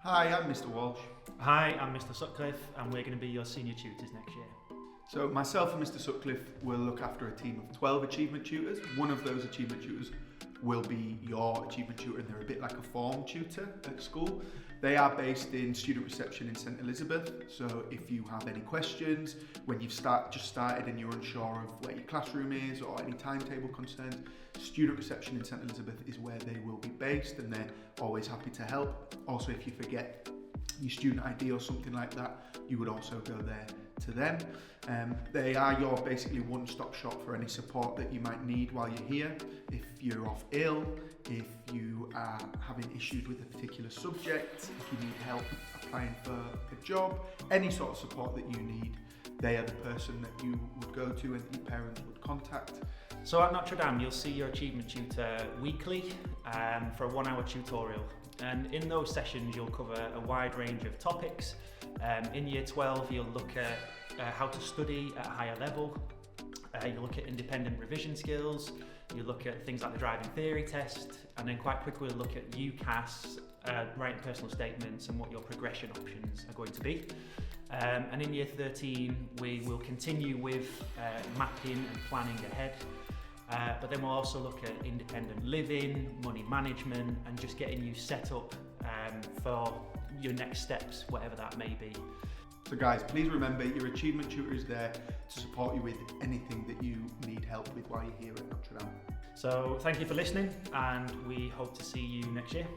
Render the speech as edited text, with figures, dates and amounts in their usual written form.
Hi, I'm Mr. Walsh. Hi, I'm Mr. Sutcliffe and we're going to be your senior tutors next year. So myself and Mr. Sutcliffe will look after a team of 12 achievement tutors. One of those achievement tutors will be your achievement tutor, and they're a bit like a form tutor at school. They are based in student reception in St. Elizabeth, so if you have any questions, when you've just started and you're unsure of where your classroom is or any timetable concerns, student reception in St. Elizabeth is where they will be based, and they're always happy to help. Also, if you forget your student ID or something like that, you would also go there to them. They are your basically one-stop shop for any support that you might need while you're here. If you're off ill, if you are having issues with a particular subject, if you need help applying for a job, any sort of support that you need, they are the person that you would go to and your parents would contact. So at Notre Dame, you'll see your achievement tutor weekly for a 1-hour tutorial. And in those sessions, you'll cover a wide range of topics. In year 12, you'll look at how to study at a higher level. You'll look at independent revision skills. You'll look at things like the driving theory test. And then quite quickly, we'll look at UCAS, writing personal statements, and what your progression options are going to be. And in year 13, we will continue with mapping and planning ahead. But then we'll also look at independent living, money management, and just getting you set up for your next steps, whatever that may be. So guys, please remember your achievement tutor is there to support you with anything that you need help with while you're here at Notre Dame. So thank you for listening, and we hope to see you next year.